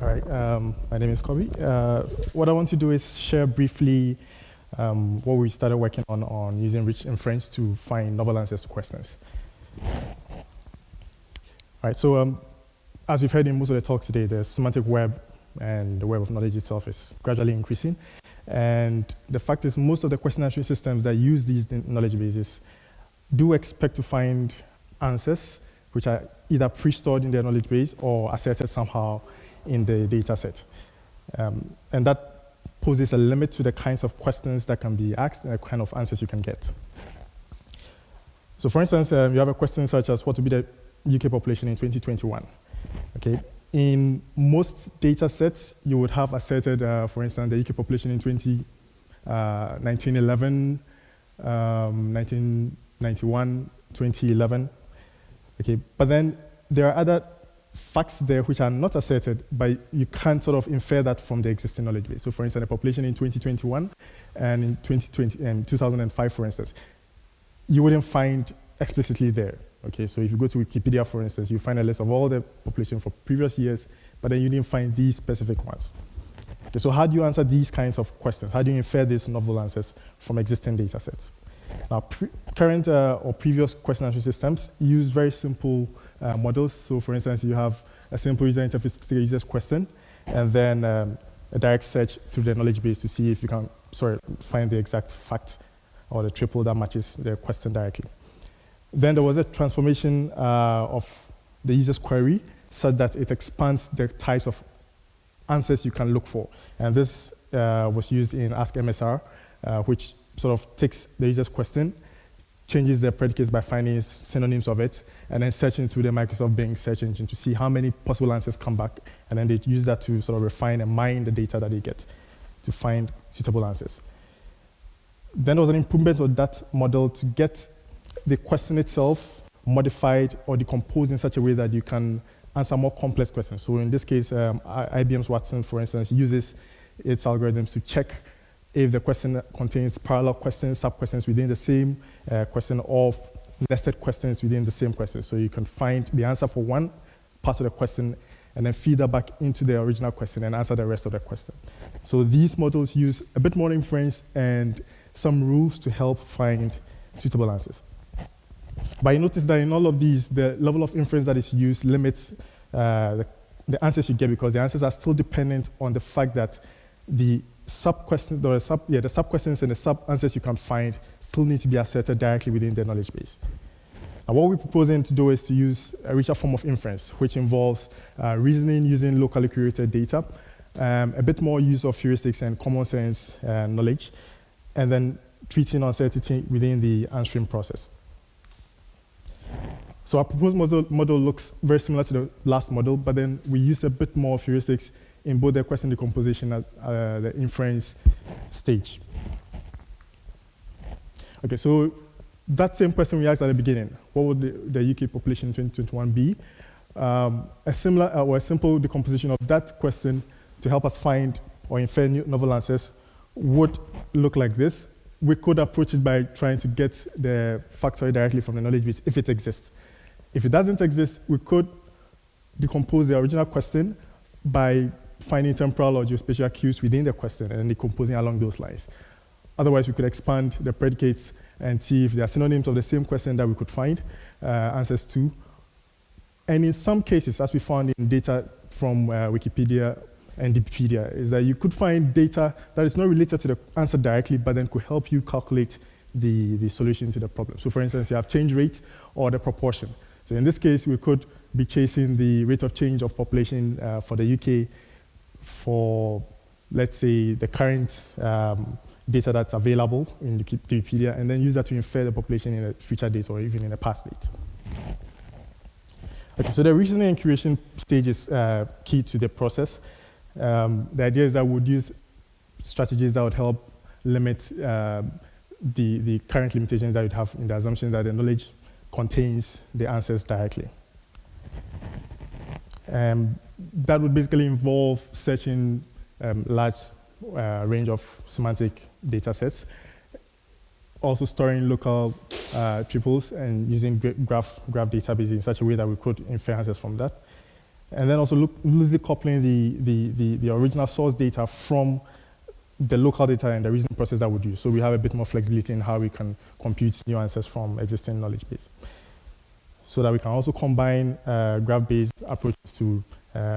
All right, my name is Kwabena. What I want to do is share briefly what we started working on using rich inference to find novel answers to questions. All right, so as we've heard in most of the talk today, the semantic web and the web of knowledge itself is gradually increasing. And the fact is most of the question answering systems that use these knowledge bases do expect to find answers which are either pre-stored in their knowledge base or asserted somehow in the data set. And that poses a limit to the kinds of questions that can be asked and the kind of answers you can get. So for instance, you have a question such as what will be the UK population in 2021? Okay. In most data sets, you would have asserted, for instance, the UK population in 1911, 1991, 2011. Okay, but then there are other facts there which are not asserted, but you can't sort of infer that from the existing knowledge base. So for instance, the population in 2021 and in 2020 and 2005, for instance, you wouldn't find explicitly there. Okay, so if you go to Wikipedia, for instance, you find a list of all the population for previous years, but then you didn't find these specific ones. Okay, so how do you answer these kinds of questions? How do you infer these novel answers from existing data sets? Now, current or previous question answering systems use very simple models. So for instance, you have a simple user interface to the user's question, and then a direct search through the knowledge base to see if you can find the exact fact or the triple that matches the question directly. Then there was a transformation of the user's query such that it expands the types of answers you can look for. And this was used in Ask MSR, which sort of takes the user's question, changes the predicates by finding synonyms of it, and then searching through the Microsoft Bing search engine to see how many possible answers come back, and then they use that to sort of refine and mine the data that they get to find suitable answers. Then there was an improvement of that model to get the question itself modified or decomposed in such a way that you can answer more complex questions. So in this case, IBM's Watson, for instance, uses its algorithms to check if the question contains parallel questions, sub-questions within the same question, or nested questions within the same question. So you can find the answer for one part of the question and then feed that back into the original question and answer the rest of the question. So these models use a bit more inference and some rules to help find suitable answers. But you notice that in all of these, the level of inference that is used limits the answers you get, because the answers are still dependent on the fact that the sub-questions, the sub-questions and the sub-answers you can find still need to be asserted directly within the knowledge base. And what we're proposing to do is to use a richer form of inference, which involves reasoning using locally curated data, a bit more use of heuristics and common sense knowledge, and then treating uncertainty within the answering process. So our proposed model looks very similar to the last model, but then we use a bit more of heuristics in both the question decomposition and the inference stage. Okay, so that same question we asked at the beginning, what would the UK population in 2021 be? A similar or a simple decomposition of that question to help us find or infer new novel answers would look like this. We could approach it by trying to get the factoid directly from the knowledge base if it exists. If it doesn't exist, we could decompose the original question by finding temporal or geospatial cues within the question and then decomposing along those lines. Otherwise, we could expand the predicates and see if there are synonyms of the same question that we could find answers to. And in some cases, as we found in data from Wikipedia and Wikipedia, is that you could find data that is not related to the answer directly, but then could help you calculate the solution to the problem. So for instance, you have change rate or the proportion. So in this case, we could be chasing the rate of change of population for the UK for, let's say, the current data that's available in Wikipedia, and then use that to infer the population in a future date or even in a past date. Okay, so the reasoning and curation stage is key to the process. The idea is that we would use strategies that would help limit the current limitations that you'd have in the assumption that the knowledge contains the answers directly. That would basically involve searching large range of semantic data sets, also storing local triples and using graph databases in such a way that we could infer answers from that. And then also loosely coupling the original source data from the local data and the reasoning process that we do. So we have a bit more flexibility in how we can compute new answers from existing knowledge base. So that we can also combine graph-based approaches to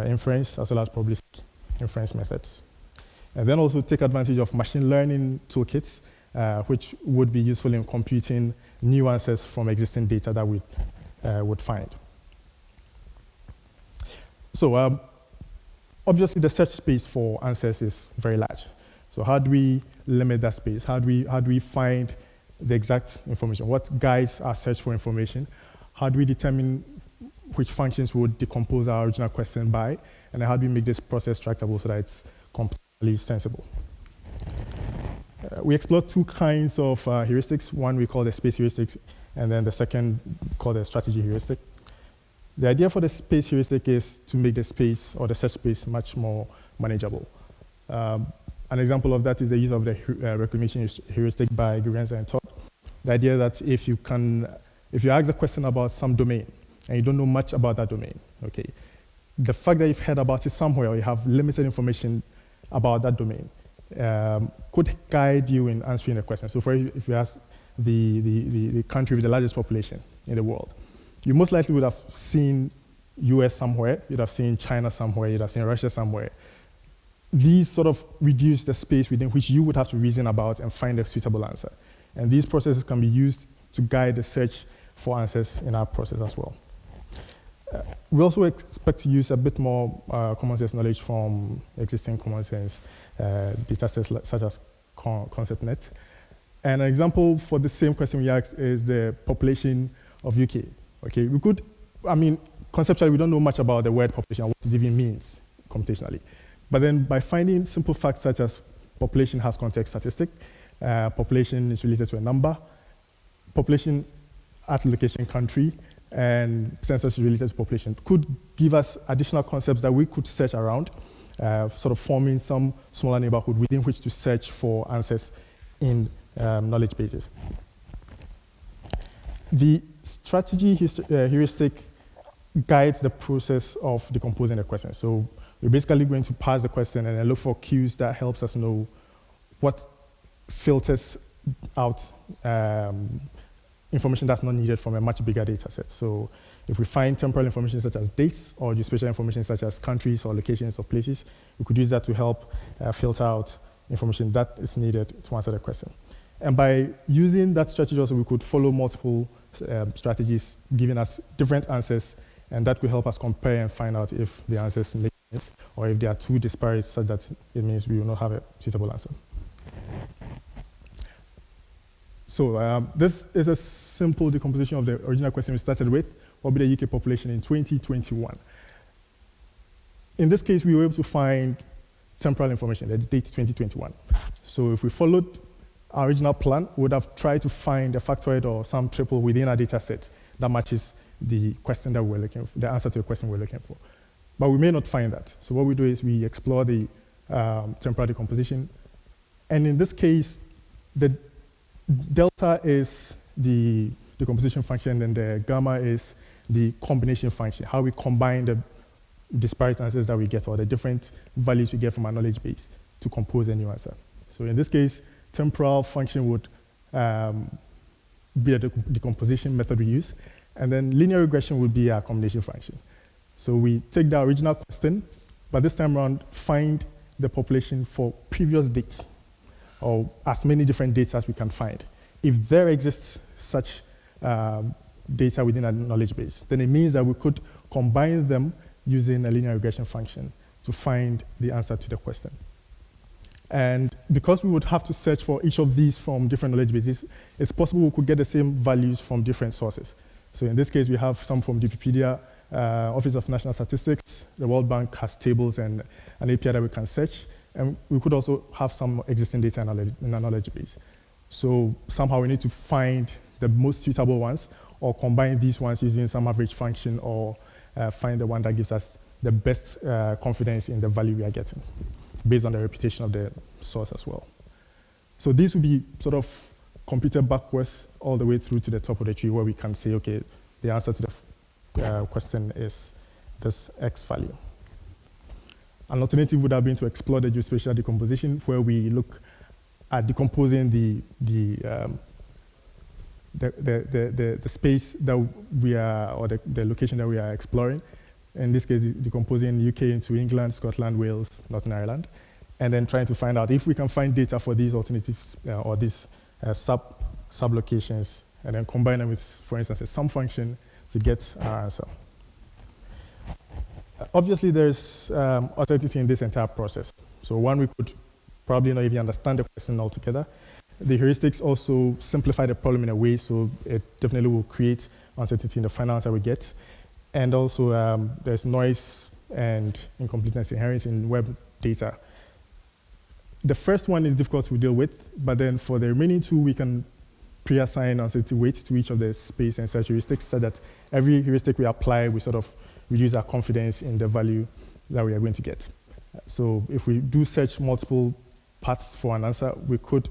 inference as well as probabilistic inference methods. And then also take advantage of machine learning toolkits, which would be useful in computing new answers from existing data that we would find. So obviously the search space for answers is very large. So how do we limit that space? How do we find the exact information? What guides our search for information? How do we determine which functions would decompose our original question by? And then how do we make this process tractable so that it's completely sensible? We explore two kinds of heuristics. One we call the space heuristics, and then the second called the strategy heuristic. The idea for the space heuristic is to make the space or the search space much more manageable. An example of that is the use of the recognition heuristic by Curation and Todd. The idea that if you ask a question about some domain and you don't know much about that domain, okay, the fact that you've heard about it somewhere or you have limited information about that domain could guide you in answering the question. So if you ask the country with the largest population in the world, you most likely would have seen US somewhere, you'd have seen China somewhere, you'd have seen Russia somewhere. These sort of reduce the space within which you would have to reason about and find a suitable answer. And these processes can be used to guide the search for answers in our process as well. We also expect to use a bit more common sense knowledge from existing common sense data sets such as ConceptNet. And an example for the same question we asked is the population of UK. Okay, conceptually we don't know much about the word population and what it even means computationally. But then by finding simple facts such as population has context statistic, population is related to a number, population at location country, and census is related to population, could give us additional concepts that we could search around, sort of forming some smaller neighborhood within which to search for answers in knowledge bases. The strategy heuristic guides the process of decomposing the question. So we're basically going to parse the question and then look for cues that helps us know what filters out information that's not needed from a much bigger data set. So if we find temporal information such as dates or spatial information such as countries or locations or places, we could use that to help filter out information that is needed to answer the question. And by using that strategy also, we could follow multiple strategies giving us different answers, and that will help us compare and find out if the answers make sense or if they are too disparate such that it means we will not have a suitable answer. So this is a simple decomposition of the original question we started with. What would be the UK population in 2021? In this case, we were able to find temporal information, the date 2021. So if we followed our original plan, we would have tried to find a factoid or some triple within our data set that matches the question that we're looking for, the answer to the question we're looking for. But we may not find that. So what we do is we explore the temporal decomposition. And in this case, the delta is the decomposition function and the gamma is the combination function, how we combine the disparate answers that we get or the different values we get from our knowledge base to compose a new answer. So in this case, temporal function would be the decomposition method we use, and then linear regression would be our combination function. So we take the original question, but this time around find the population for previous dates, or as many different dates as we can find. If there exists such data within a knowledge base, then it means that we could combine them using a linear regression function to find the answer to the question. And because we would have to search for each of these from different knowledge bases, it's possible we could get the same values from different sources. So in this case, we have some from Wikipedia, Office of National Statistics, the World Bank has tables and an API that we can search. And we could also have some existing data in our knowledge base. So somehow we need to find the most suitable ones or combine these ones using some average function or find the one that gives us the best confidence in the value we are getting based on the reputation of the source as well. So this will be sort of computed backwards all the way through to the top of the tree where we can say, okay, the answer to the question is this X value. An alternative would have been to explore the geospatial decomposition, where we look at decomposing the space that we are, or the location that we are exploring. In this case, decomposing UK into England, Scotland, Wales, Northern Ireland, and then trying to find out if we can find data for these alternatives or these sub-locations, and then combine them with, for instance, a sum function to get our answer. Obviously, there's uncertainty in this entire process. So one, we could probably not even understand the question altogether. The heuristics also simplify the problem in a way, so it definitely will create uncertainty in the final answer we get. And also, there's noise and incompleteness inherent in web data. The first one is difficult to deal with, but then for the remaining two, we can pre-assign uncertainty weights to each of the space and search heuristics, so that every heuristic we apply, we sort of reduce our confidence in the value that we are going to get. So if we do search multiple paths for an answer, we could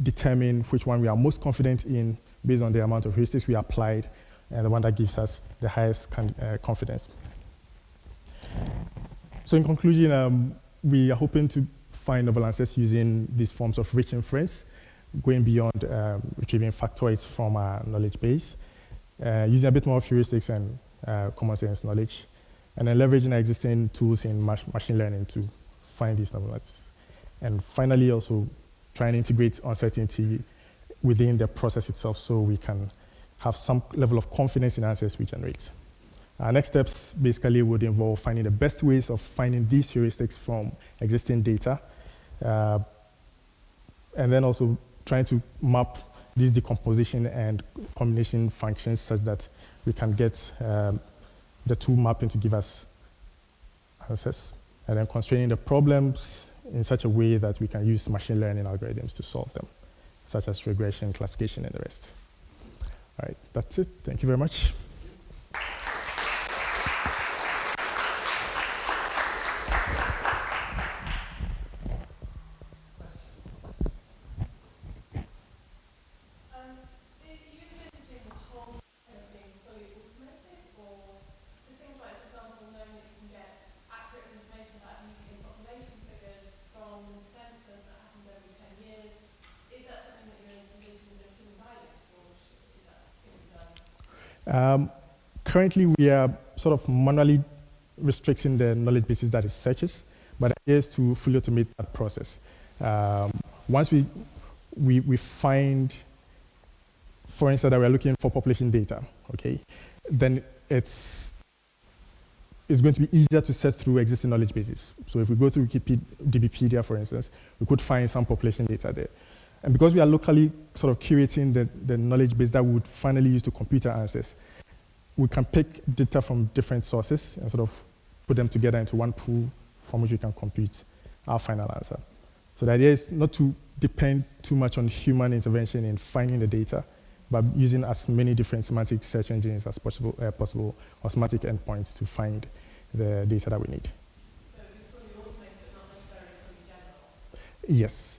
determine which one we are most confident in based on the amount of heuristics we applied, and the one that gives us the highest confidence. So in conclusion, we are hoping to find novel answers using these forms of rich inference, going beyond retrieving factoids from our knowledge base, using a bit more of heuristics and common sense knowledge, and then leveraging our existing tools in machine learning to find these novel answers. And finally, also try and integrate uncertainty within the process itself, so we can have some level of confidence in answers we generate. Our next steps basically would involve finding the best ways of finding these heuristics from existing data, and then also trying to map these decomposition and combination functions such that we can get the two mapping to give us answers, and then constraining the problems in such a way that we can use machine learning algorithms to solve them, such as regression, classification, and the rest. All right, that's it. Thank you very much. Currently, we are sort of manually restricting the knowledge bases that it searches, but the idea is to fully automate that process. Once we find, for instance, that we're looking for population data, okay, then it's going to be easier to search through existing knowledge bases. So if we go to Wikipedia, for instance, we could find some population data there. And because we are locally sort of curating the knowledge base that we would finally use to compute our answers, we can pick data from different sources and sort of put them together into one pool from which we can compute our final answer. So the idea is not to depend too much on human intervention in finding the data, but using as many different semantic search engines as possible, or semantic endpoints to find the data that we need. So it's fully automated, but not necessarily fully general? Yes.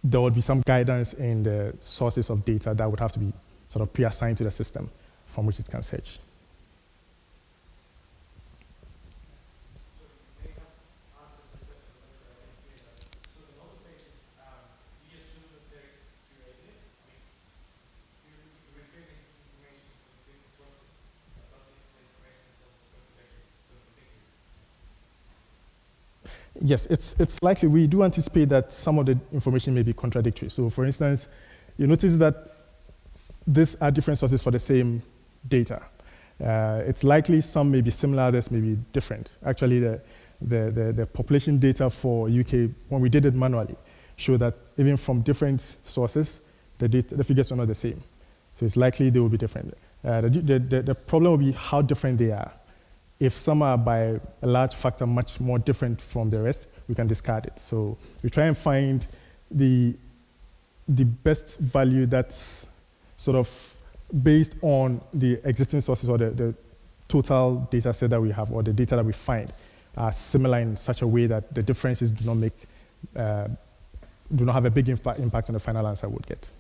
There would be some guidance in the sources of data that would have to be sort of pre-assigned to the system from which it can search. Yes, it's likely. We do anticipate that some of the information may be contradictory. So for instance, you notice that these are different sources for the same data. It's likely some may be similar, others may be different. Actually, the population data for UK, when we did it manually, showed that even from different sources, the figures are not the same. So it's likely they will be different. The problem will be how different they are. If some are by a large factor much more different from the rest, we can discard it. So we try and find the best value that's sort of based on the existing sources or the total data set that we have, or the data that we find are similar in such a way that the differences do not have a big impact on the final answer we'll get.